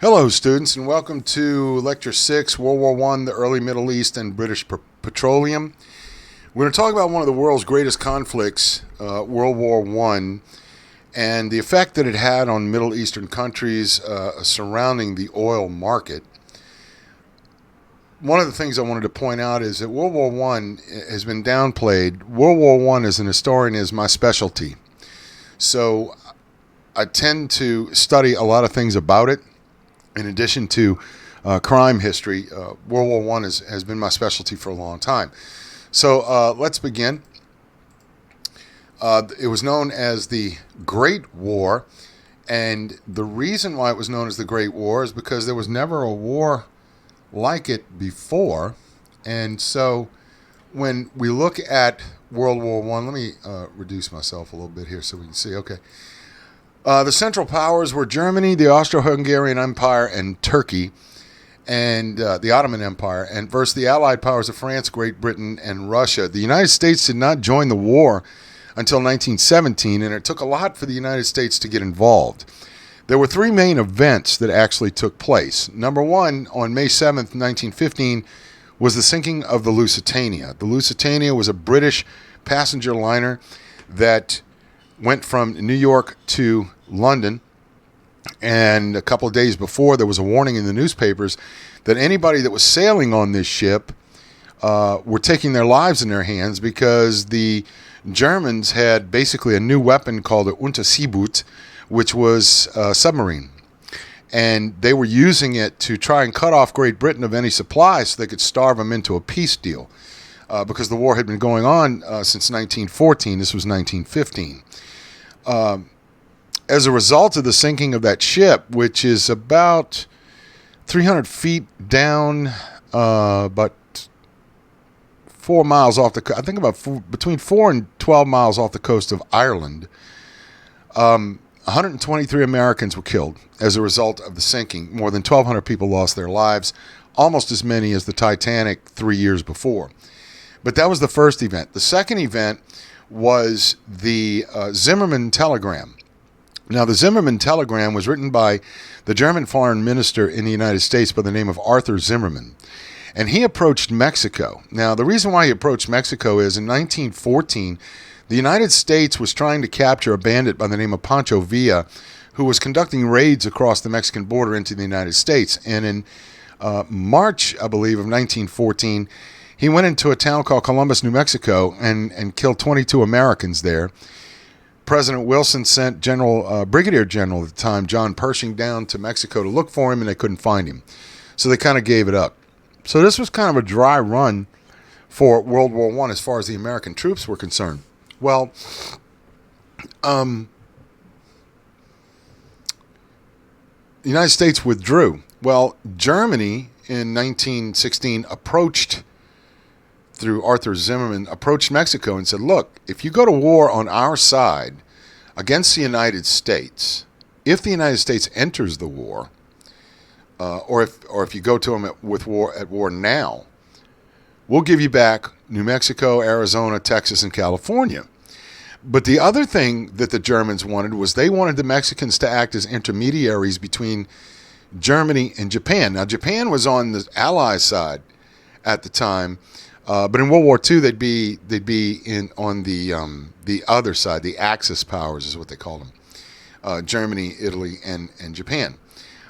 Hello, students, and welcome to Lecture 6, World War I, the Early Middle East, and British Petroleum. We're going to talk about one of the world's greatest conflicts, World War I, and the effect that it had on Middle Eastern countries surrounding the oil market. One of the things I wanted to point out is that World War I has been downplayed. World War I as an historian is my specialty. So I tend to study a lot of things about it. In addition to crime history, World War I has been my specialty for a long time. So let's begin. It was known as the Great War, and the reason why it was known as the Great War is because there was never a war like it before. And so when we look at World War I, let me reduce myself a little bit here so we can see. Okay. The Central Powers were Germany, the Austro-Hungarian Empire, and Turkey, and the Ottoman Empire, and versus the Allied powers of France, Great Britain, and Russia. The United States did not join the war until 1917, and it took a lot for the United States to get involved. There were three main events that actually took place. Number one, on May 7th, 1915, was the sinking of the Lusitania. The Lusitania was a British passenger liner that went from New York to London, and a couple of days before there was a warning in the newspapers that anybody that was sailing on this ship were taking their lives in their hands because the Germans had basically a new weapon called the Unterseeboot, which was a submarine, and they were using it to try and cut off Great Britain of any supplies so they could starve them into a peace deal because the war had been going on since 1914. This was 1915. As a result of the sinking of that ship, which is about 300 feet down, but 4 miles off the coast, I think between 4 and 12 miles off the coast of Ireland, 123 Americans were killed as a result of the sinking. More than 1,200 people lost their lives, almost as many as the Titanic 3 years before. But that was the first event. The second event was the Zimmermann telegram. Now, the Zimmermann telegram was written by the German foreign minister in the United States by the name of Arthur Zimmermann, and he approached Mexico. Now, the reason why he approached Mexico is in 1914, the United States was trying to capture a bandit by the name of Pancho Villa, who was conducting raids across the Mexican border into the United States. And in March, I believe, of 1914, he went into a town called Columbus, New Mexico, and killed 22 Americans there. President Wilson sent Brigadier General at the time, John Pershing, down to Mexico to look for him, and they couldn't find him. So they kind of gave it up. So this was kind of a dry run for World War I as far as the American troops were concerned. Well, the United States withdrew. Well, Germany in 1916 through Arthur Zimmermann, approached Mexico and said, look, if you go to war on our side against the United States, if the United States enters the war, or if you go to them at war now, we'll give you back New Mexico, Arizona, Texas, and California. But the other thing that the Germans wanted was they wanted the Mexicans to act as intermediaries between Germany and Japan. Now, Japan was on the Allies side at the time, but in World War II, they'd be on the other side. The Axis powers is what they called them: Germany, Italy, and Japan.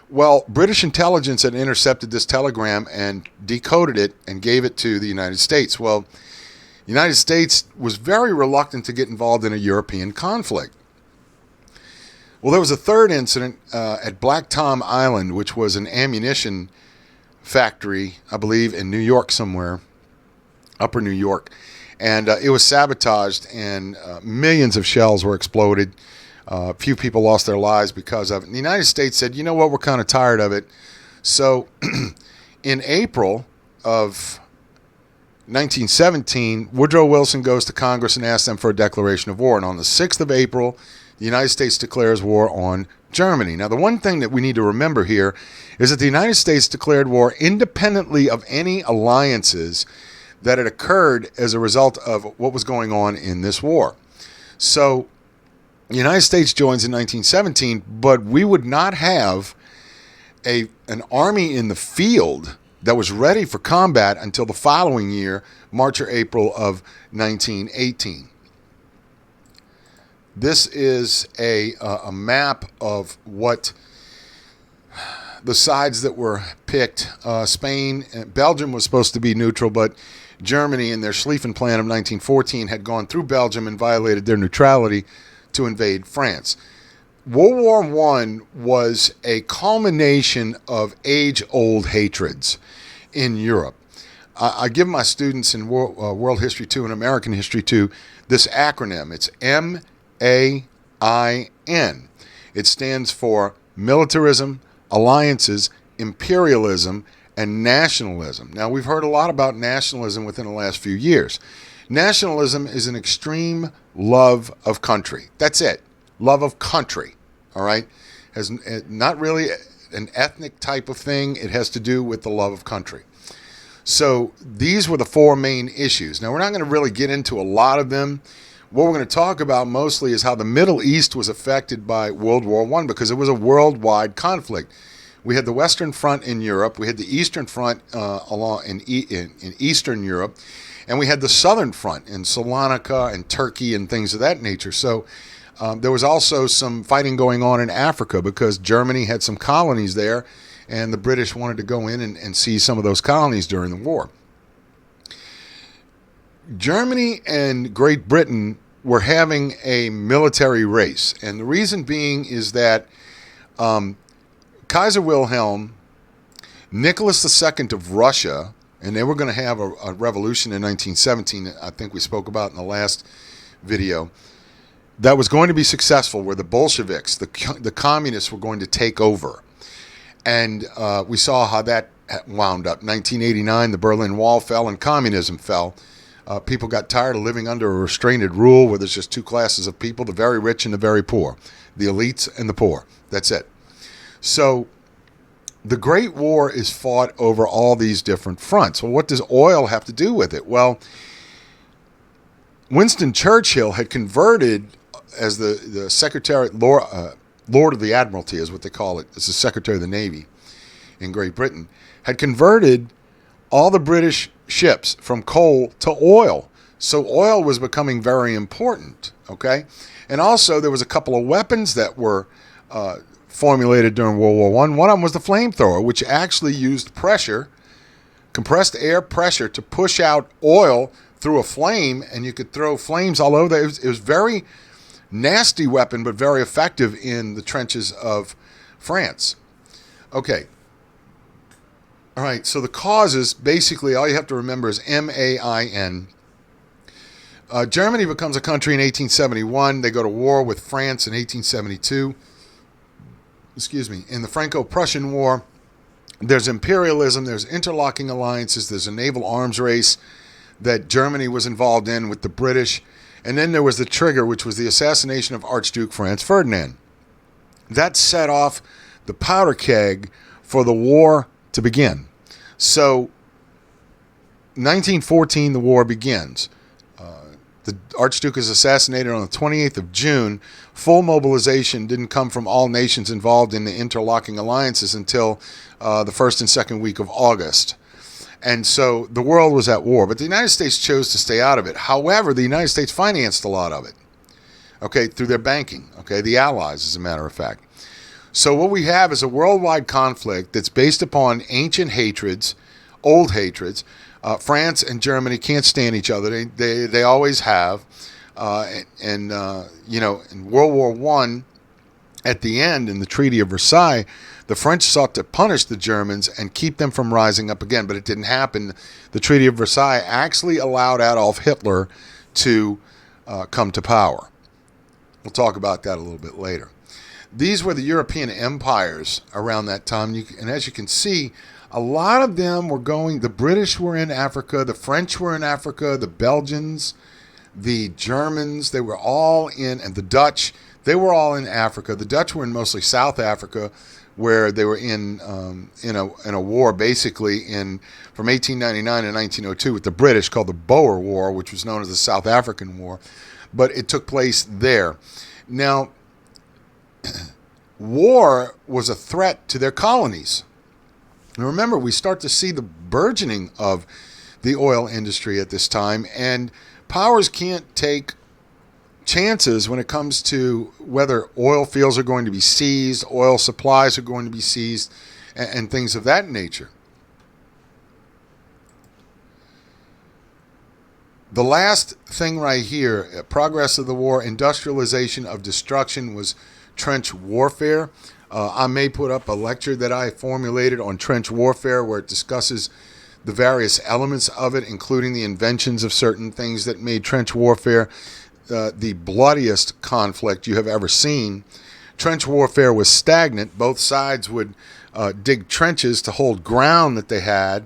Well, British intelligence had intercepted this telegram and decoded it and gave it to the United States. Well, the United States was very reluctant to get involved in a European conflict. Well, there was a third incident at Black Tom Island, which was an ammunition factory, I believe, in New York somewhere. Upper New York, and it was sabotaged, and millions of shells were exploded. A few people lost their lives because of it. And the United States said, you know what, we're kind of tired of it. So in April of 1917, Woodrow Wilson goes to Congress and asks them for a declaration of war. And on the 6th of April, the United States declares war on Germany. Now, the one thing that we need to remember here is that the United States declared war independently of any alliances that had occurred as a result of what was going on in this war. So the United States joins in 1917, but we would not have an army in the field that was ready for combat until the following year, March or April of 1918. This is a map of what the sides that were picked. Spain, Belgium was supposed to be neutral, but Germany, in their Schlieffen Plan of 1914, had gone through Belgium and violated their neutrality to invade France. World War I was a culmination of age-old hatreds in Europe. I give my students in World History 2 and American History 2 this acronym. It's MAIN. It stands for militarism, alliances, imperialism, and nationalism. Now, we've heard a lot about nationalism within the last few years. Nationalism is an extreme love of country. That's it. Love of country. All right? Has not really an ethnic type of thing. It has to do with the love of country. So these were the four main issues. Now, we're not going to really get into a lot of them. What we're going to talk about mostly is how the Middle East was affected by World War I, because it was a worldwide conflict. We had the Western Front in Europe. We had the Eastern Front along in Eastern Europe. And we had the Southern Front in Salonika and Turkey and things of that nature. So there was also some fighting going on in Africa because Germany had some colonies there, and the British wanted to go in and see some of those colonies during the war. Germany and Great Britain were having a military race, and the reason being is that Kaiser Wilhelm, Nicholas II of Russia, and they were going to have a revolution in 1917 that I think we spoke about in the last video, that was going to be successful, where the Bolsheviks, the communists, were going to take over. And we saw how that wound up. 1989, the Berlin Wall fell and communism fell. People got tired of living under a restrained rule where there's just two classes of people, the very rich and the very poor, the elites and the poor. That's it. So the Great War is fought over all these different fronts. Well, what does oil have to do with it? Well, Winston Churchill had converted as the Secretary, Lord of the Admiralty is what they call it, as the Secretary of the Navy in Great Britain, had converted all the British ships from coal to oil. So oil was becoming very important, okay? And also there was a couple of weapons that were formulated during World War I. One of them was the flamethrower, which actually used pressure, compressed air pressure, to push out oil through a flame, and you could throw flames all over. It was very nasty weapon, but very effective in the trenches of France. Okay. All right, so the causes, basically, all you have to remember is MAIN. Germany becomes a country in 1871. They go to war with France in 1872. In the Franco-Prussian War, there's imperialism, there's interlocking alliances, there's a naval arms race that Germany was involved in with the British. And then there was the trigger, which was the assassination of Archduke Franz Ferdinand. That set off the powder keg for the war to begin. So, 1914, the war begins. The Archduke is assassinated on the 28th of June. Full mobilization didn't come from all nations involved in the interlocking alliances until the first and second week of August. And so the world was at war, but the United States chose to stay out of it. However, the United States financed a lot of it, okay, through their banking, okay, the Allies, as a matter of fact. So what we have is a worldwide conflict that's based upon ancient hatreds, old hatreds. France and Germany can't stand each other. They always have. In World War I, at the end, in the Treaty of Versailles, the French sought to punish the Germans and keep them from rising up again, but it didn't happen. The Treaty of Versailles actually allowed Adolf Hitler to come to power. We'll talk about that a little bit later. These were the European empires around that time, and as you can see, a lot of them were going, the British were in Africa, the French were in Africa, the Belgians, the Germans, they were all in, and the Dutch, they were all in Africa. The Dutch were in mostly South Africa, where they were in a war basically from 1899 to 1902 with the British, called the Boer War, which was known as the South African War, but it took place there. Now, war was a threat to their colonies. And remember, we start to see the burgeoning of the oil industry at this time, and powers can't take chances when it comes to whether oil fields are going to be seized, oil supplies are going to be seized, and things of that nature. The last thing right here, progress of the war, industrialization of destruction, was trench warfare. I may put up a lecture that I formulated on trench warfare where it discusses the various elements of it, including the inventions of certain things that made trench warfare the bloodiest conflict you have ever seen. Trench warfare was stagnant. Both sides would dig trenches to hold ground that they had,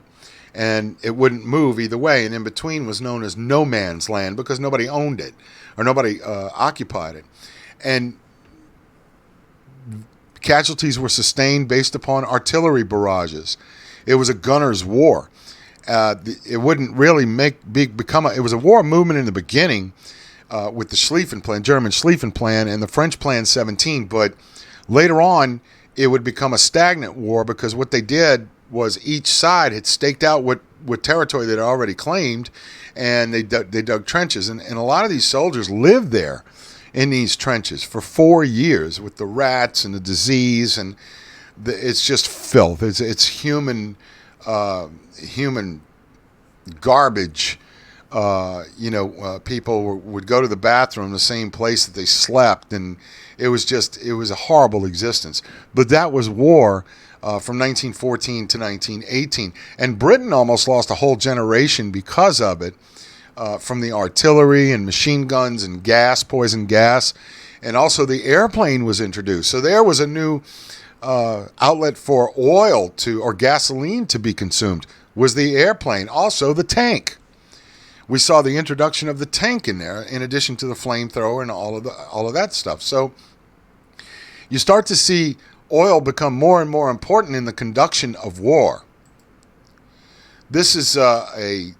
and it wouldn't move either way. And in between was known as no man's land because nobody owned it or nobody occupied it. And casualties were sustained based upon artillery barrages. It was a gunner's war. It wouldn't really become it was a war movement in the beginning with the Schlieffen Plan, German Schlieffen Plan, and the French Plan 17, but later on it would become a stagnant war because what they did was each side had staked out what territory they'd already claimed, and they dug trenches, and a lot of these soldiers lived there in these trenches for 4 years with the rats and the disease, and it's just filth. It's human garbage. People would go to the bathroom the same place that they slept, and it was a horrible existence. But that was war from 1914 to 1918, and Britain almost lost a whole generation because of it, from the artillery and machine guns and poison gas, and also the airplane was introduced. So there was a new outlet for oil or gasoline to be consumed, was the airplane. Also the tank. We saw the introduction of the tank in there, in addition to the flamethrower and all of that stuff. So you start to see oil become more and more important in the conduction of war. This is a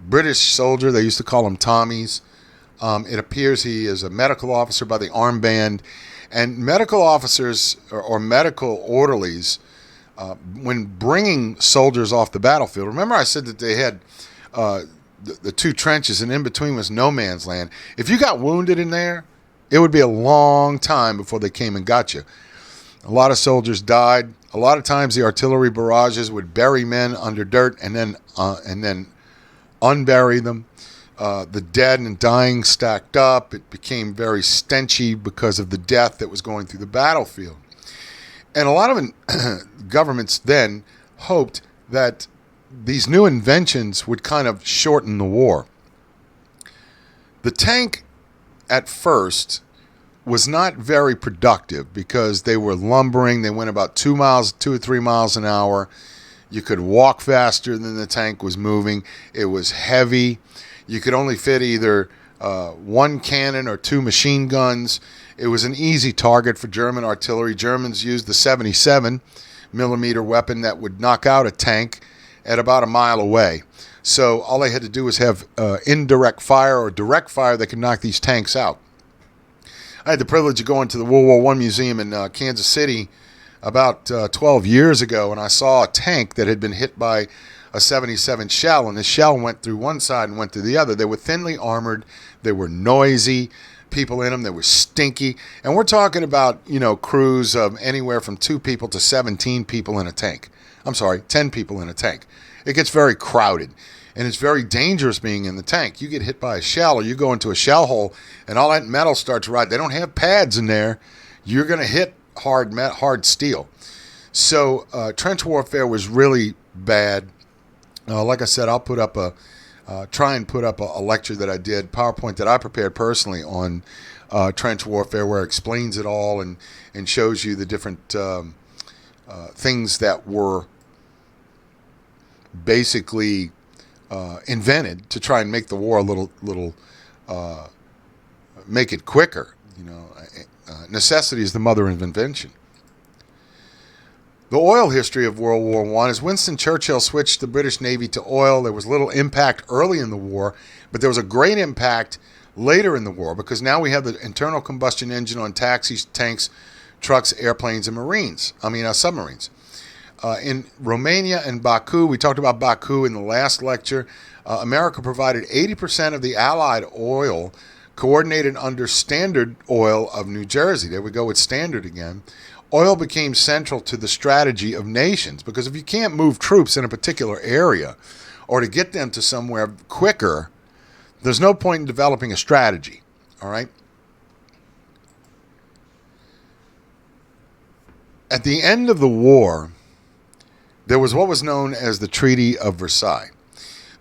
British soldier. They used to call him Tommies. It appears he is a medical officer by the armband. And medical officers or medical orderlies, when bringing soldiers off the battlefield, remember I said that they had the two trenches, and in between was no man's land. If you got wounded in there, it would be a long time before they came and got you. A lot of soldiers died. A lot of times the artillery barrages would bury men under dirt and then unbury them. The dead and dying stacked up. It became very stenchy because of the death that was going through the battlefield. And a lot of governments then hoped that these new inventions would kind of shorten the war. The tank at first was not very productive because they were lumbering. They went about 2 or 3 miles an hour. You could walk faster than the tank was moving. It was heavy. You could only fit either one cannon or two machine guns. It was an easy target for German artillery. Germans used the 77 millimeter weapon that would knock out a tank at about a mile away. So all they had to do was have indirect fire or direct fire that could knock these tanks out. I had the privilege of going to the World War I Museum in Kansas City about 12 years ago, and I saw a tank that had been hit by a 77 shell, and the shell went through one side and went through the other. They were thinly armored. They were noisy. People in them. They were stinky. And we're talking about, crews of anywhere from 2 people to 17 people in a tank. I'm sorry, 10 people in a tank. It gets very crowded, and it's very dangerous being in the tank. You get hit by a shell, or you go into a shell hole, and all that metal starts to rot. They don't have pads in there. You're going to hit hard steel. So trench warfare was really bad. Like I said, I'll try and put up a lecture that I did, PowerPoint that I prepared personally on trench warfare, where it explains it all and shows you the different things that were basically invented to try and make the war a little make it quicker. Necessity is the mother of invention. The oil history of World War I is Winston Churchill switched the British Navy to oil. There was little impact early in the war, but there was a great impact later in the war because now we have the internal combustion engine on taxis, tanks, trucks, airplanes, and submarines. In Romania and Baku, we talked about Baku in the last lecture. America provided 80% of the Allied oil coordinated under Standard Oil of New Jersey. There we go with Standard again. Oil became central to the strategy of nations, because if you can't move troops in a particular area or to get them to somewhere quicker, there's no point in developing a strategy. All right? At the end of the war, there was what was known as the Treaty of Versailles.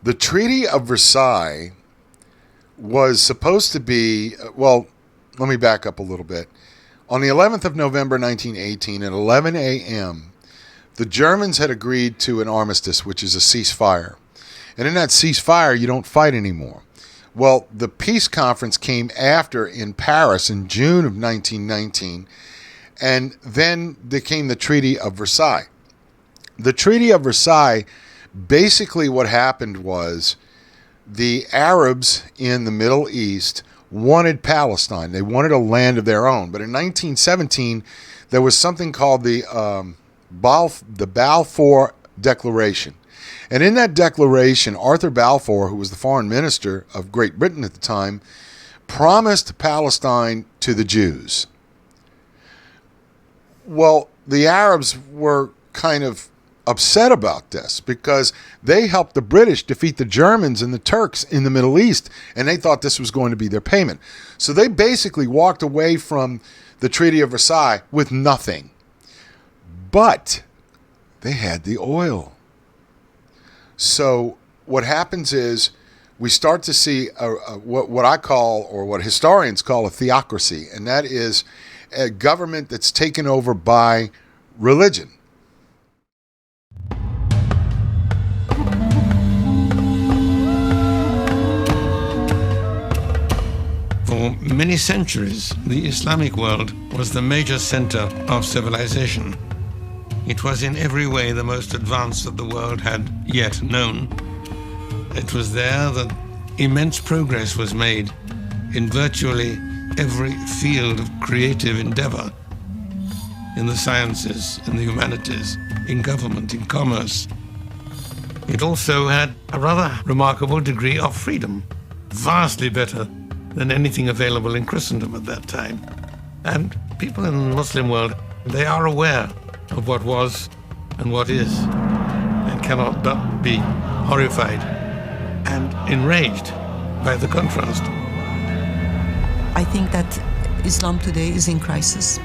The Treaty of Versailles was supposed to be, well, let me back up a little bit. On the 11th of November 1918 at 11 a.m., the Germans had agreed to an armistice, which is a ceasefire. And in that ceasefire, you don't fight anymore. Well, the peace conference came after in Paris in June of 1919, and then there came the Treaty of Versailles. The Treaty of Versailles, basically what happened was the Arabs in the Middle East wanted Palestine. They wanted a land of their own. But in 1917, there was something called the Balfour Declaration. And in that declaration, Arthur Balfour, who was the foreign minister of Great Britain at the time, promised Palestine to the Jews. Well, the Arabs were kind of upset about this because they helped the British defeat the Germans and the Turks in the Middle East, and they thought this was going to be their payment. So they basically walked away from the Treaty of Versailles with nothing. But they had the oil. So what happens is we start to see what I call, or what historians call, a theocracy, and that is a government that's taken over by religion. For many centuries, the Islamic world was the major center of civilization. It was in every way the most advanced that the world had yet known. It was there that immense progress was made in virtually every field of creative endeavor, in the sciences, in the humanities, in government, in commerce. It also had a rather remarkable degree of freedom, vastly better than anything available in Christendom at that time. And people in the Muslim world, they are aware of what was and what is, and cannot but be horrified and enraged by the contrast. I think that Islam today is in crisis,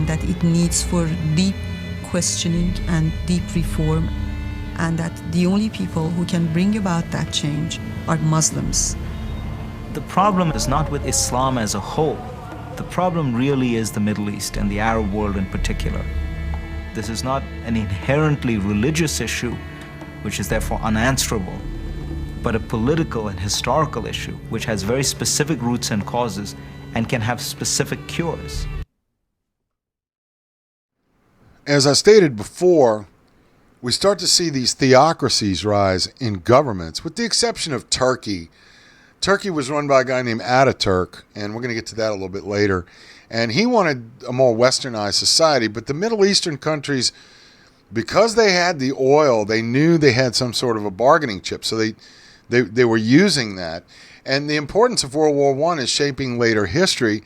that it needs for deep questioning and deep reform, and that the only people who can bring about that change are Muslims. The problem is not with Islam as a whole. The problem really is the Middle East and the Arab world in particular. This is not an inherently religious issue, which is therefore unanswerable, but a political and historical issue, which has very specific roots and causes and can have specific cures. As I stated before, we start to see these theocracies rise in governments, with the exception of Turkey. Turkey was run by a guy named Ataturk, and we're going to get to that a little bit later. And he wanted a more westernized society, but the Middle Eastern countries, because they had the oil, they knew they had some sort of a bargaining chip, so they were using that. And the importance of World War I is shaping later history.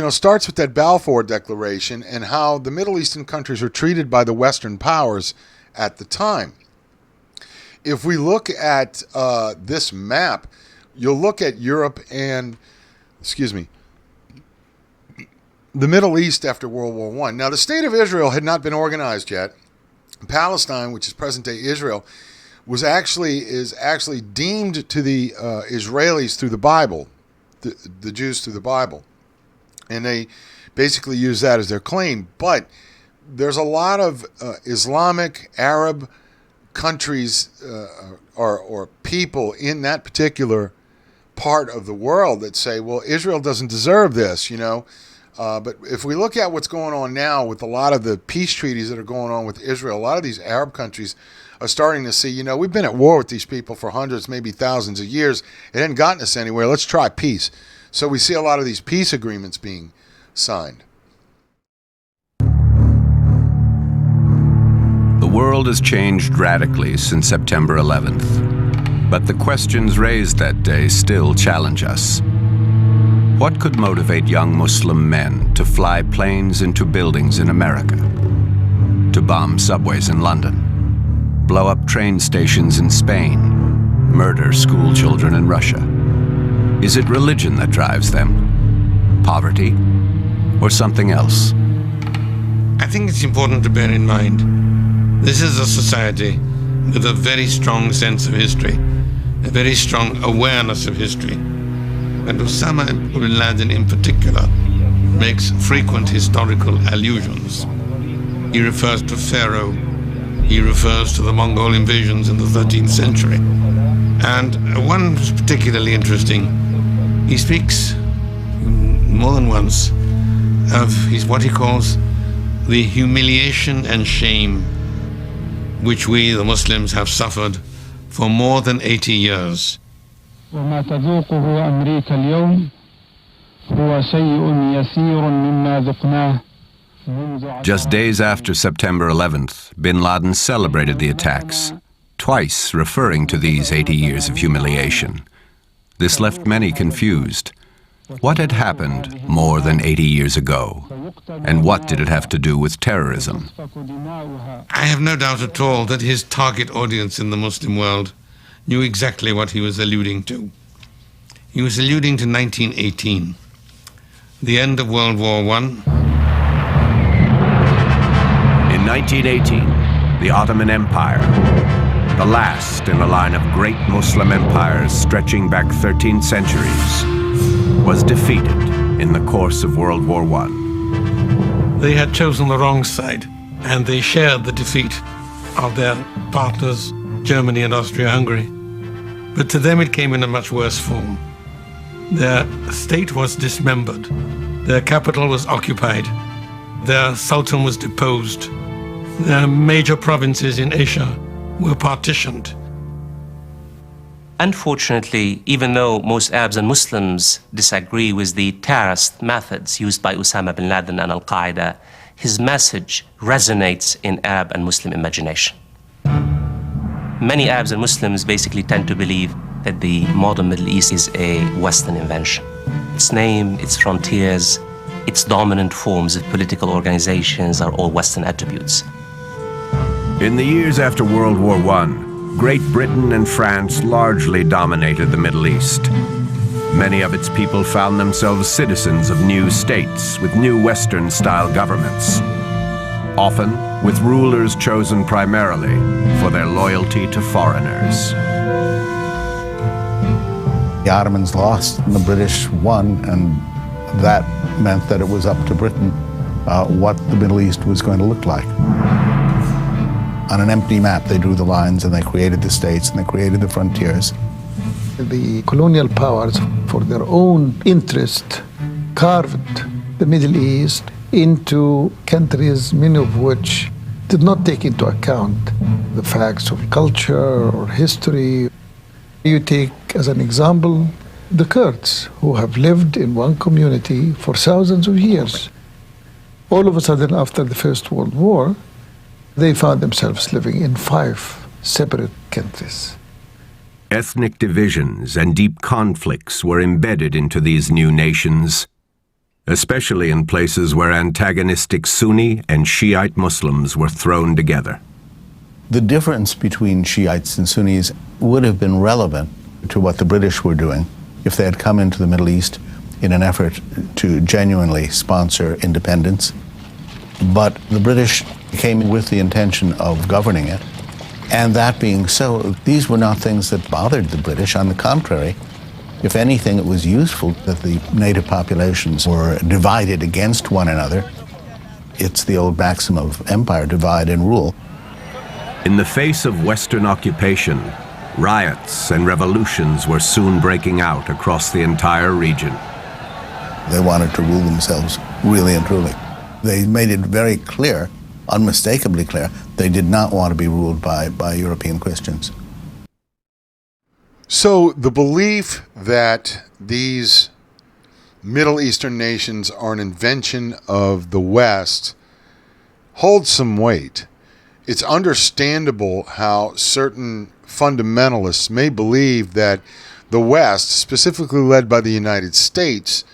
Starts with that Balfour Declaration and how the Middle Eastern countries were treated by the Western powers at the time. If we look at this map, you'll look at Europe and, the Middle East after World War I. Now, the state of Israel had not been organized yet. Palestine, which is present-day Israel, is actually deemed to the Israelis through the Bible, the Jews through the Bible. And they basically use that as their claim. But there's a lot of Islamic, Arab countries or people in that particular part of the world that say, well, Israel doesn't deserve this, But if we look at what's going on now with a lot of the peace treaties that are going on with Israel, a lot of these Arab countries are starting to see, we've been at war with these people for hundreds, maybe thousands of years. It hasn't gotten us anywhere. Let's try peace. So we see a lot of these peace agreements being signed. world has changed radically since September 11th, but the questions raised that day still challenge us. What could motivate young Muslim men to fly planes into buildings in America, to bomb subways in London, blow up train stations in Spain, murder school children in Russia? Is it religion that drives them, poverty, or something else? I think it's important to bear in mind, this is a society with a very strong sense of history, a very strong awareness of history. And Osama bin Laden in particular makes frequent historical allusions. He refers to Pharaoh, he refers to the Mongol invasions in the 13th century. And one was particularly interesting. He speaks more than once of what he calls the humiliation and shame which we, the Muslims, have suffered for more than 80 years. وما تذوقه أمريكا اليوم هو شيء يسير مما ذقناه. Just days after September 11th, bin Laden celebrated the attacks, twice referring to these 80 years of humiliation. This left many confused. What had happened more than 80 years ago? And what did it have to do with terrorism? I have no doubt at all that his target audience in the Muslim world knew exactly what he was alluding to. He was alluding to 1918, the end of World War I. In 1918, the Ottoman Empire, the last in a line of great Muslim empires stretching back 13 centuries, was defeated in the course of World War I. They had chosen the wrong side, and they shared the defeat of their partners, Germany and Austria-Hungary. But to them it came in a much worse form. Their state was dismembered, their capital was occupied, their sultan was deposed, their major provinces in Asia were partitioned. Unfortunately, even though most Arabs and Muslims disagree with the terrorist methods used by Osama bin Laden and Al-Qaeda, his message resonates in Arab and Muslim imagination. Many Arabs and Muslims basically tend to believe that the modern Middle East is a Western invention. Its name, its frontiers, its dominant forms of political organizations are all Western attributes. In the years after World War I, Great Britain and France largely dominated the Middle East. Many of its people found themselves citizens of new states with new Western-style governments, often with rulers chosen primarily for their loyalty to foreigners. The Ottomans lost and the British won, and that meant that it was up to Britain what the Middle East was going to look like. On an empty map, they drew the lines and they created the states and they created the frontiers. The colonial powers, for their own interest, carved the Middle East into countries, many of which did not take into account the facts of culture or history. You take, as an example, the Kurds, who have lived in one community for thousands of years. All of a sudden, after the First World War, they found themselves living in 5 separate countries. Ethnic divisions and deep conflicts were embedded into these new nations, especially in places where antagonistic Sunni and Shiite Muslims were thrown together. The difference between Shiites and Sunnis would have been relevant to what the British were doing if they had come into the Middle East in an effort to genuinely sponsor independence. But the British came with the intention of governing it. And that being so, these were not things that bothered the British. On the contrary, if anything, it was useful that the native populations were divided against one another. It's the old maxim of empire, divide and rule. In the face of Western occupation, riots and revolutions were soon breaking out across the entire region. They wanted to rule themselves, really and truly. They made it very clear, unmistakably clear, they did not want to be ruled by European Christians. So the belief that these Middle Eastern nations are an invention of the West holds some weight. it's understandable how certain fundamentalists may believe that the West, specifically led by the United States,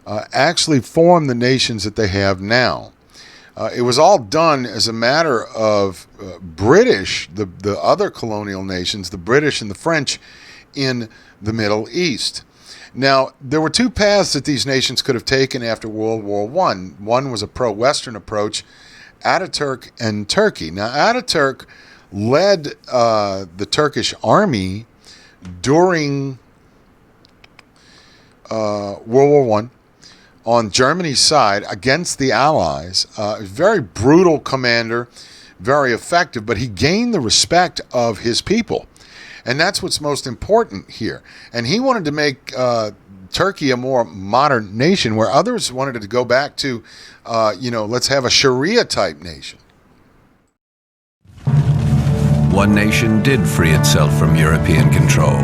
actually formed the nations that they have now. It was all done as a matter of British, the other colonial nations, the British and the French in the Middle East. Now, there were two paths that these nations could have taken after World War I. One was a pro-Western approach, Ataturk and Turkey. Now, Ataturk led the Turkish army during World War I on Germany's side against the Allies. Very brutal commander, very effective, but he gained the respect of his people. And that's what's most important here. And he wanted to make Turkey a more modern nation, where others wanted it to go back to, let's have a Sharia-type nation. One nation did free itself from European control,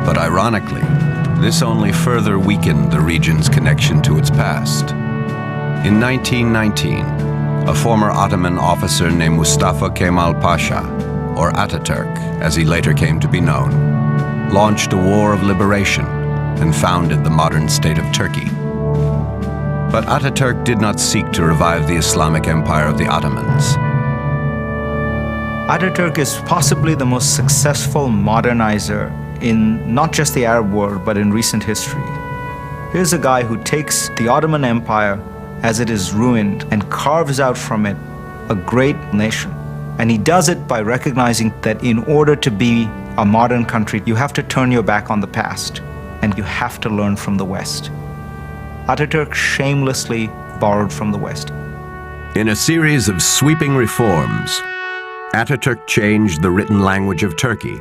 but ironically, this only further weakened the region's connection to its past. In 1919, a former Ottoman officer named Mustafa Kemal Pasha, or Ataturk as he later came to be known, launched a war of liberation and founded the modern state of Turkey. But Ataturk did not seek to revive the Islamic Empire of the Ottomans. Ataturk is possibly the most successful modernizer in not just the Arab world, but in recent history. Here's a guy who takes the Ottoman Empire as it is ruined and carves out from it a great nation. And he does it by recognizing that in order to be a modern country, you have to turn your back on the past and you have to learn from the West. Ataturk shamelessly borrowed from the West. In a series of sweeping reforms, Ataturk changed the written language of Turkey,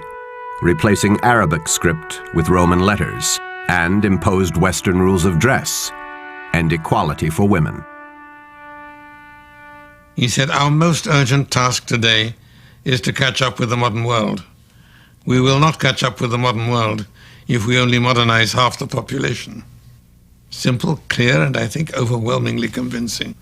replacing Arabic script with Roman letters, and imposed Western rules of dress and equality for women. He said, "Our most urgent task today is to catch up with the modern world. We will not catch up with the modern world if we only modernize half the population." Simple, clear, and I think overwhelmingly convincing.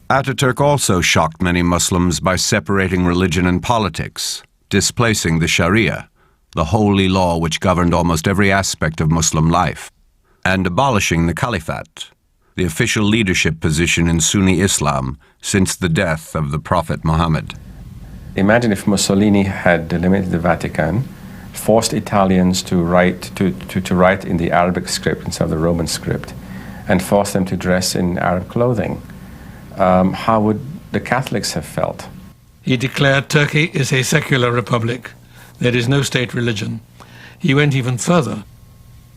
Ataturk also shocked many Muslims by separating religion and politics, displacing the Sharia, the holy law which governed almost every aspect of Muslim life, and abolishing the Caliphate, the official leadership position in Sunni Islam since the death of the Prophet Muhammad. Imagine if Mussolini had delimited the Vatican, forced Italians to write in the Arabic script instead of the Roman script, and forced them to dress in Arab clothing. How would the Catholics have felt? He declared Turkey is a secular republic. There is no state religion. He went even further.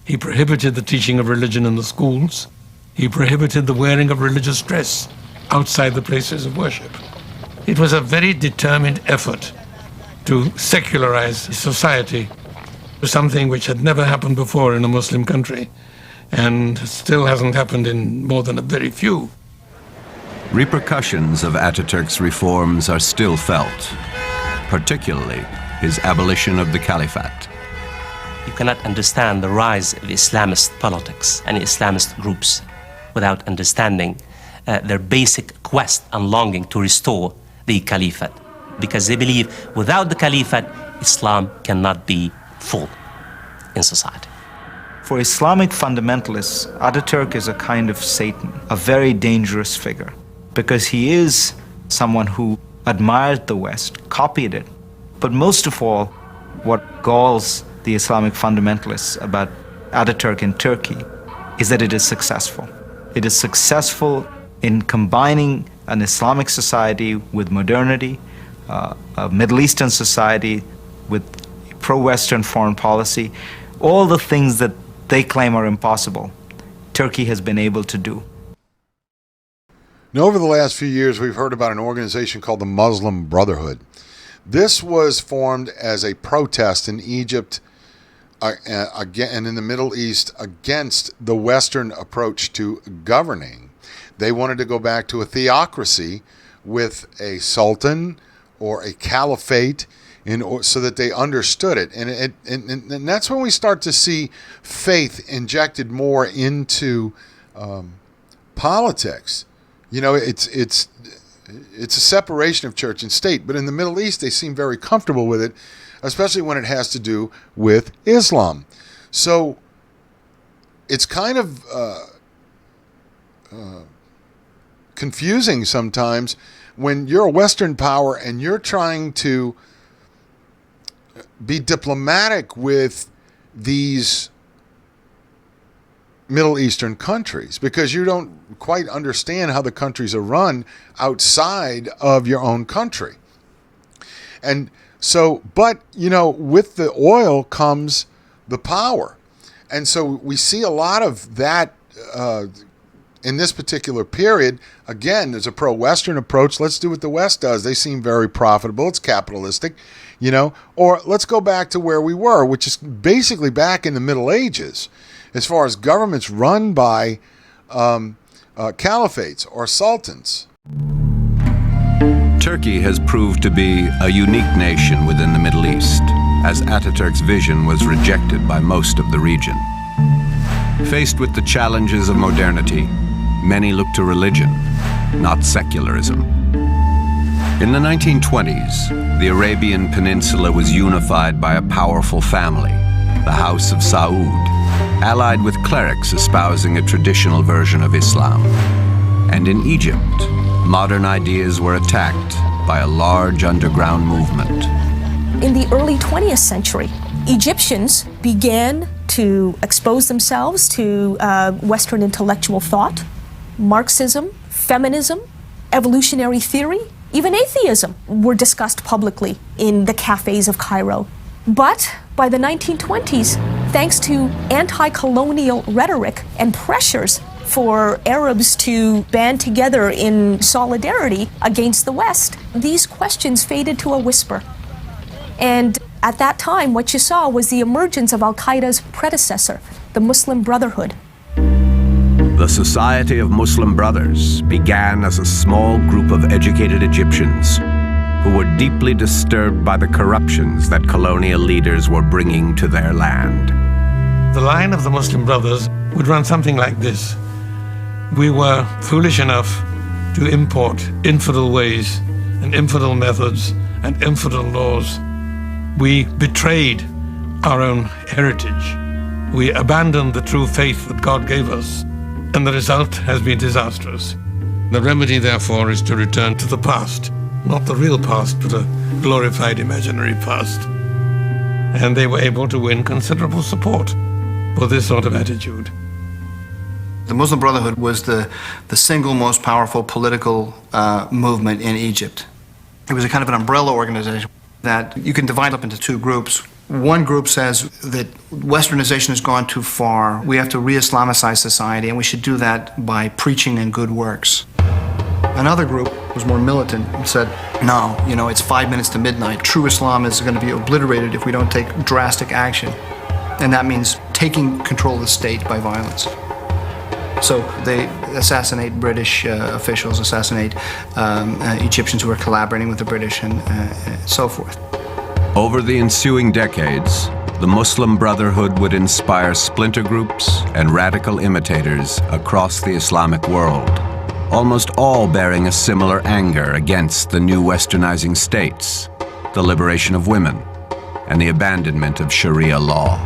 He prohibited the teaching of religion in the schools. He prohibited the wearing of religious dress outside the places of worship. It was a very determined effort to secularize society to something which had never happened before in a Muslim country, and still hasn't happened in more than a very few. Repercussions of Ataturk's reforms are still felt, particularly his abolition of the Caliphate. You cannot understand the rise of Islamist politics and Islamist groups without understanding their basic quest and longing to restore the Caliphate, because they believe without the Caliphate, Islam cannot be full in society. For Islamic fundamentalists, Ataturk is a kind of Satan, a very dangerous figure, because he is someone who admired the West, copied it. But most of all, what galls the Islamic fundamentalists about Ataturk in Turkey is that it is successful. It is successful in combining an Islamic society with modernity, a Middle Eastern society with pro-Western foreign policy, all the things that they claim are impossible, Turkey has been able to do. Now, over the last few years, we've heard about an organization called the Muslim Brotherhood. This was formed as a protest in Egypt and in the Middle East against the Western approach to governing. They wanted to go back to a theocracy with a sultan or a caliphate so that they understood it. And that's when we start to see faith injected more into politics. You know, it's it's a separation of church and state. But in the Middle East, they seem very comfortable with it, especially when it has to do with Islam. So it's kind of confusing sometimes when you're a Western power and you're trying to be diplomatic with these Middle Eastern countries, because you don't quite understand how the countries are run outside of your own country. And so, but, with the oil comes the power. And so we see a lot of that in this particular period. Again, there's a pro-Western approach. Let's do what the West does. They seem very profitable. It's capitalistic, Or let's go back to where we were, which is basically back in the Middle Ages, as far as governments run by caliphates or sultans. Turkey has proved to be a unique nation within the Middle East, as Ataturk's vision was rejected by most of the region. Faced with the challenges of modernity, many look to religion, not secularism. In the 1920s, the Arabian Peninsula was unified by a powerful family, the House of Saud, allied with clerics espousing a traditional version of Islam. And in Egypt, modern ideas were attacked by a large underground movement. In the early 20th century, Egyptians began to expose themselves to Western intellectual thought, Marxism, feminism, evolutionary theory, even atheism were discussed publicly in the cafes of Cairo. But by the 1920s, thanks to anti-colonial rhetoric and pressures for Arabs to band together in solidarity against the West, these questions faded to a whisper. And at that time, what you saw was the emergence of Al-Qaeda's predecessor, the Muslim Brotherhood. The Society of Muslim Brothers began as a small group of educated Egyptians who were deeply disturbed by the corruptions that colonial leaders were bringing to their land. The line of the Muslim Brothers would run something like this. We were foolish enough to import infidel ways and infidel methods and infidel laws. We betrayed our own heritage. We abandoned the true faith that God gave us, and the result has been disastrous. The remedy, therefore, is to return to the past, not the real past, but a glorified imaginary past. And they were able to win considerable support for this sort of attitude. The Muslim Brotherhood was the single most powerful political movement in Egypt. It was a kind of an umbrella organization that you can divide up into two groups. One group says that Westernization has gone too far. We have to re-Islamicize society, and we should do that by preaching and good works. Another group was more militant and said, no, it's 5 minutes to midnight. True Islam is going to be obliterated if we don't take drastic action. And that means taking control of the state by violence. So they assassinate British officials, assassinate Egyptians who are collaborating with the British, and so forth. Over the ensuing decades, the Muslim Brotherhood would inspire splinter groups and radical imitators across the Islamic world, almost all bearing a similar anger against the new westernizing states, the liberation of women, and the abandonment of Sharia law.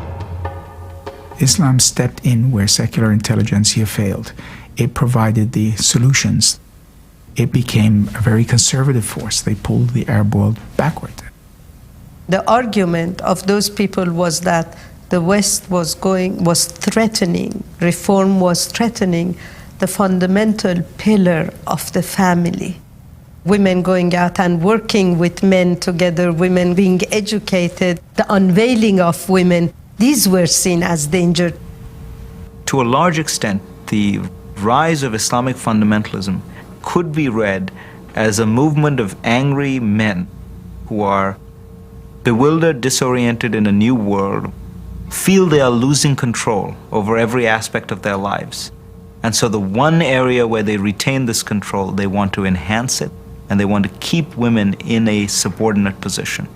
Islam stepped in where secular intelligentsia failed. It provided the solutions. It became a very conservative force. They pulled the Arab world backward. The argument of those people was that the West was threatening, reform was threatening the fundamental pillar of the family. Women going out and working with men together, women being educated, the unveiling of women, these were seen as danger. To a large extent, the rise of Islamic fundamentalism could be read as a movement of angry men who are bewildered, disoriented in a new world, feel they are losing control over every aspect of their lives. And so the one area where they retain this control, they want to enhance it, and they want to keep women in a subordinate position.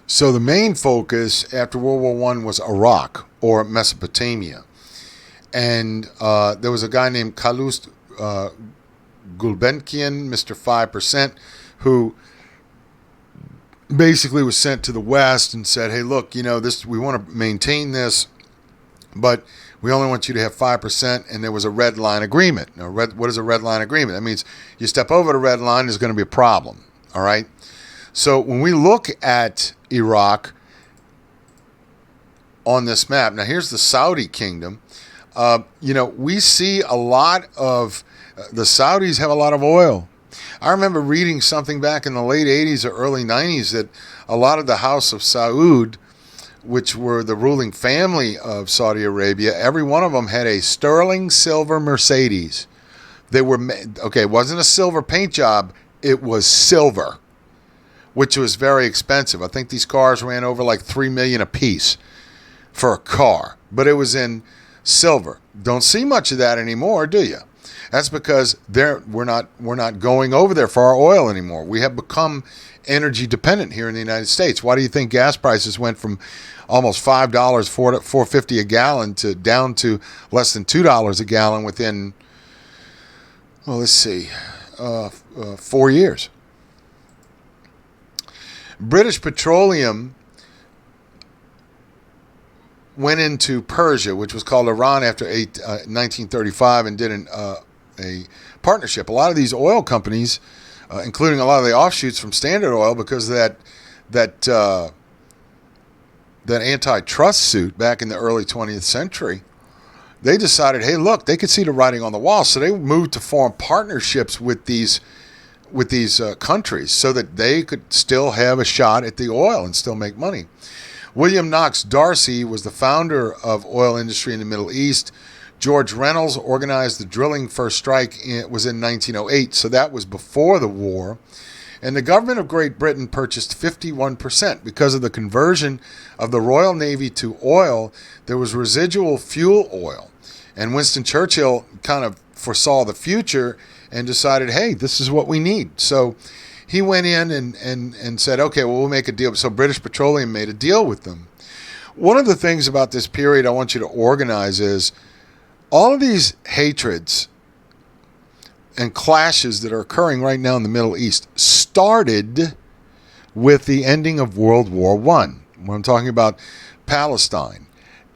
So the main focus after World War I was Iraq or Mesopotamia. And there was a guy named Kalust Gulbenkian, Mr. 5%, who basically was sent to the West and said, hey, look, this, we want to maintain this, but we only want you to have 5%, and there was a red line agreement. Now, what is a red line agreement? That means you step over the red line, there's going to be a problem, all right? So when we look at Iraq on this map, now here's the Saudi kingdom. We see a lot of, the Saudis have a lot of oil. I remember reading something back in the late 80s or early 90s that a lot of the House of Saud, which were the ruling family of Saudi Arabia, every one of them had a sterling silver Mercedes. They were, it wasn't a silver paint job, it was silver, which was very expensive. I think these cars ran over like $3 million a piece for a car, but it was in silver. Don't see much of that anymore, do you? That's because we're not going over there for our oil anymore. We have become energy dependent here in the United States. Why do you think gas prices went from almost $5, $4.50 a gallon to down to less than $2 a gallon within, 4 years? British Petroleum went into Persia, which was called Iran after 1935, and did a partnership. A lot of these oil companies, including a lot of the offshoots from Standard Oil, because of that antitrust suit back in the early 20th century, they decided, hey, look, they could see the writing on the wall, so they moved to form partnerships with these countries so that they could still have a shot at the oil and still make money. William Knox Darcy was the founder of oil industry in the Middle East. George Reynolds organized the drilling first strike. It was in 1908, so that was before the war. And the government of Great Britain purchased 51%. Because of the conversion of the Royal Navy to oil, there was residual fuel oil. And Winston Churchill kind of foresaw the future and decided, hey, this is what we need. So he went in and said, okay, well, we'll make a deal. So British Petroleum made a deal with them. One of the things about this period I want you to organize is all of these hatreds and clashes that are occurring right now in the Middle East started with the ending of World War I. When I'm talking about Palestine.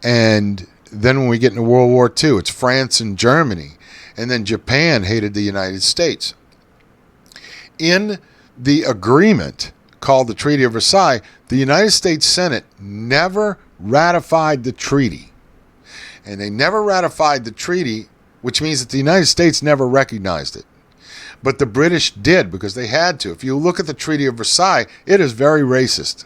And then when we get into World War II, it's France and Germany. And then Japan hated the United States. In the agreement called the Treaty of Versailles, the United States Senate never ratified the treaty. And they never ratified the treaty, which means that the United States never recognized it. But the British did, because they had to. If you look at the Treaty of Versailles, it is very racist.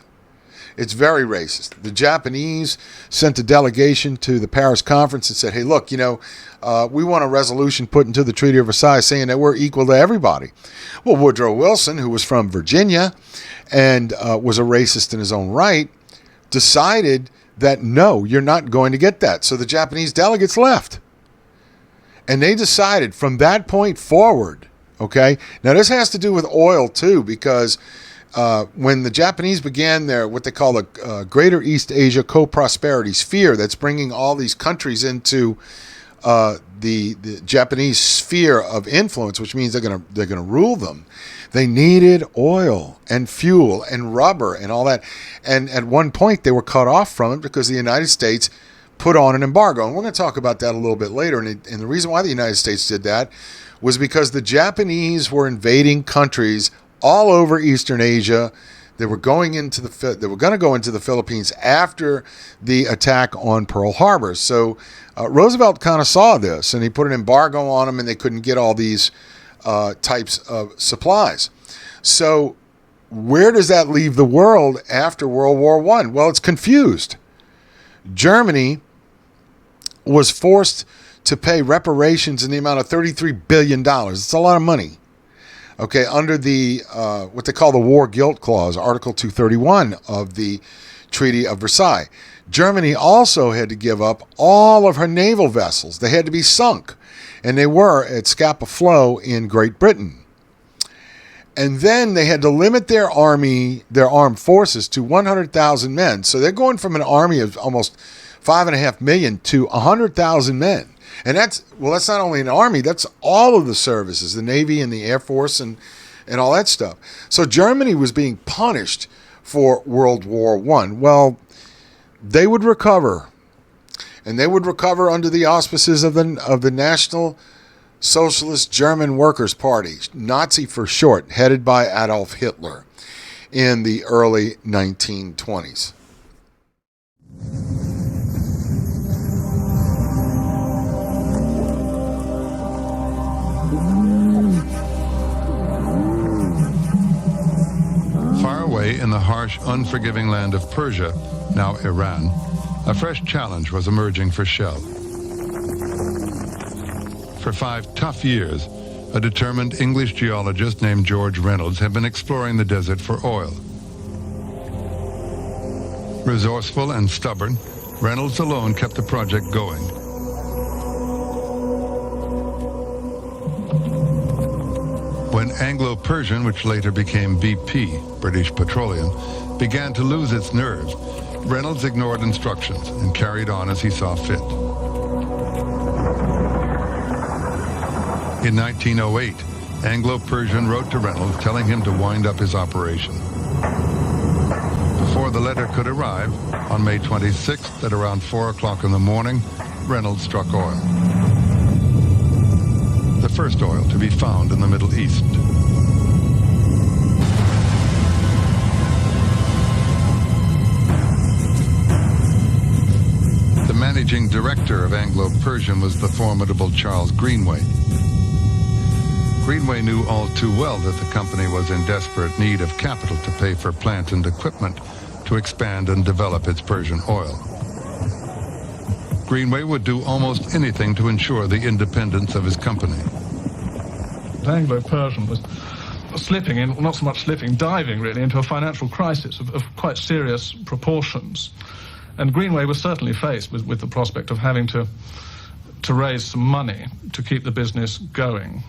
It's very racist. The Japanese sent a delegation to the Paris conference and said, hey, look, we want a resolution put into the Treaty of Versailles saying that we're equal to everybody. Well, Woodrow Wilson, who was from Virginia and was a racist in his own right, decided that, no, you're not going to get that. So the Japanese delegates left. And they decided from that point forward, okay? Now, this has to do with oil, too, because when the Japanese began their, what they call the Greater East Asia Co-Prosperity Sphere, that's bringing all these countries into the Japanese sphere of influence, which means they're gonna rule them. They needed oil and fuel and rubber and all that. And at one point, they were cut off from it because the United States put on an embargo. And we're going to talk about that a little bit later. And the reason why the United States did that was because the Japanese were invading countries all over Eastern Asia. They were going to go into the Philippines after the attack on Pearl Harbor. So Roosevelt kind of saw this, and he put an embargo on them, and they couldn't get all these types of supplies. So where does that leave the world after World War I? Well, it's confused. Germany was forced to pay reparations in the amount of $33 billion. It's a lot of money. Okay, under the what they call the War Guilt Clause, Article 231 of the Treaty of Versailles. Germany also had to give up all of her naval vessels. They had to be sunk, and they were at Scapa Flow in Great Britain. And then they had to limit their armed forces to 100,000 men. So they're going from an army of almost 5.5 million to 100,000 men. And that's not only an army, that's all of the services, the Navy and the Air Force and all that stuff. So Germany was being punished for World War I. Well, they would recover. And they would recover under the auspices of the National Socialist German Workers' Party, Nazi for short, headed by Adolf Hitler in the early 1920s. Far away in the harsh, unforgiving land of Persia, now Iran, a fresh challenge was emerging for Shell. For 5 tough years, a determined English geologist named George Reynolds had been exploring the desert for oil. Resourceful and stubborn, Reynolds alone kept the project going. When Anglo-Persian, which later became BP, British Petroleum, began to lose its nerve, Reynolds ignored instructions and carried on as he saw fit. In 1908, Anglo-Persian wrote to Reynolds telling him to wind up his operation. Before the letter could arrive, on May 26th at around 4 o'clock in the morning, Reynolds struck oil. The first oil to be found in the Middle East. The managing director of Anglo-Persian was the formidable Charles Greenway. Greenway knew all too well that the company was in desperate need of capital to pay for plant and equipment to expand and develop its Persian oil. Greenway would do almost anything to ensure the independence of his company. Anglo-Persian was slipping in, not so much slipping, diving really into a financial crisis of quite serious proportions. And Greenway was certainly faced with the prospect of having to raise some money to keep the business going.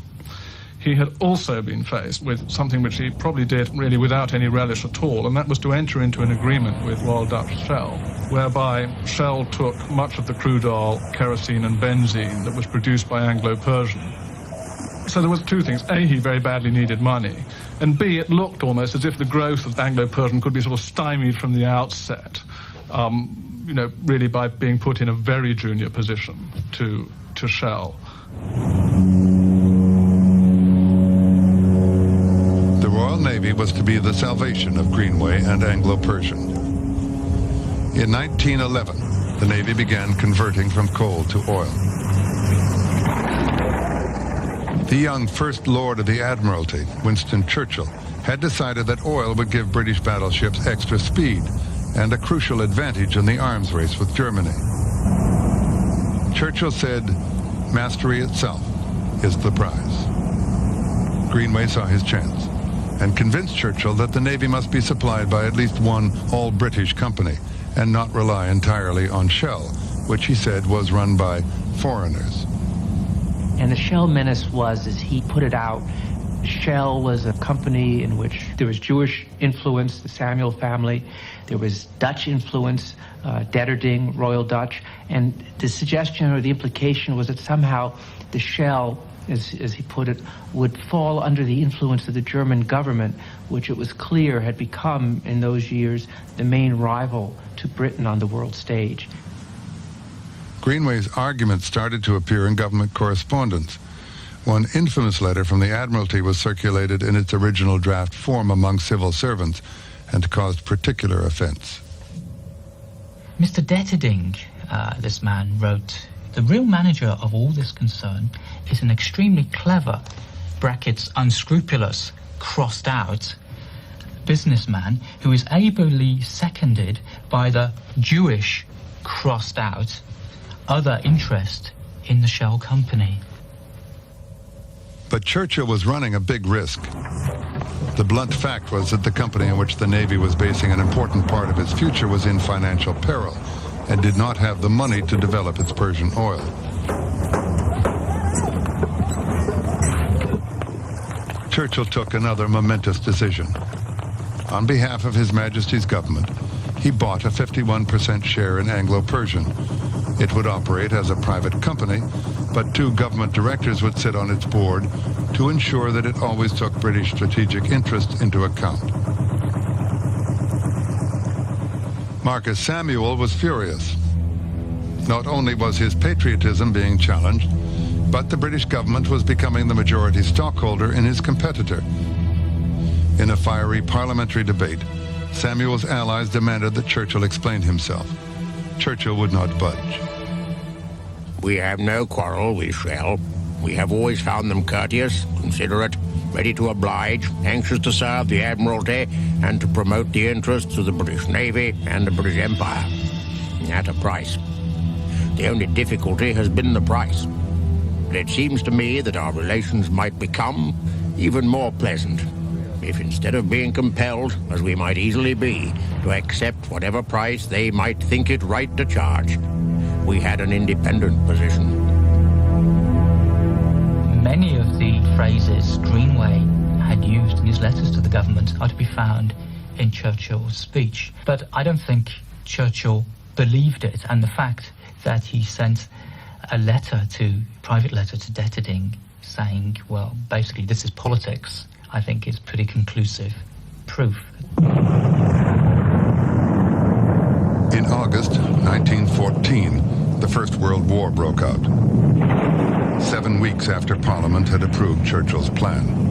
He had also been faced with something which he probably did really without any relish at all, and that was to enter into an agreement with Royal Dutch Shell, whereby Shell took much of the crude oil, kerosene and benzene that was produced by Anglo-Persian. So there was 2 things. A, he very badly needed money, and B, it looked almost as if the growth of Anglo-Persian could be sort of stymied from the outset, really by being put in a very junior position to Shell. The Royal Navy was to be the salvation of Greenway and Anglo-Persian. In 1911, the Navy began converting from coal to oil. The young First Lord of the Admiralty, Winston Churchill, had decided that oil would give British battleships extra speed and a crucial advantage in the arms race with Germany. Churchill said, "Mastery itself is the prize." Greenway saw his chance and convinced Churchill that the Navy must be supplied by at least one all-British company and not rely entirely on Shell, which he said was run by foreigners. And the Shell menace was, as he put it out, Shell was a company in which there was Jewish influence, the Samuel family, there was Dutch influence, Detterding, Royal Dutch, and the suggestion or the implication was that somehow the Shell, as he put it, would fall under the influence of the German government, which it was clear had become, in those years, the main rival to Britain on the world stage. Greenway's arguments started to appear in government correspondence. One infamous letter from the Admiralty was circulated in its original draft form among civil servants and caused particular offense. Mr. Detterding, this man, wrote, "The real manager of all this concern is an extremely clever, brackets unscrupulous, crossed out, businessman who is ably seconded by the Jewish, crossed out, other interest in the Shell Company." But Churchill was running a big risk. The blunt fact was that the company in which the Navy was basing an important part of its future was in financial peril and did not have the money to develop its Persian oil. Churchill took another momentous decision. On behalf of His Majesty's government, he bought a 51% share in Anglo-Persian. It would operate as a private company but 2 government directors would sit on its board to ensure that it always took British strategic interests into account. Marcus Samuel was furious. Not only was his patriotism being challenged, but the British government was becoming the majority stockholder in his competitor. In a fiery parliamentary debate, Samuel's allies demanded that Churchill explain himself. Churchill would not budge. We have no quarrel with Shell. We have always found them courteous, considerate, ready to oblige, anxious to serve the Admiralty and to promote the interests of the British Navy and the British Empire. At a price. The only difficulty has been the price. But it seems to me that our relations might become even more pleasant if instead of being compelled, as we might easily be, to accept whatever price they might think it right to charge, we had an independent position. Many of the phrases Greenway had used in his letters to the government are to be found in Churchill's speech. But I don't think Churchill believed it, and the fact that he sent a private letter to Detterding saying, well, basically this is politics, I think is pretty conclusive proof. In August 1914, the First World War broke out. 7 weeks after Parliament had approved Churchill's plan.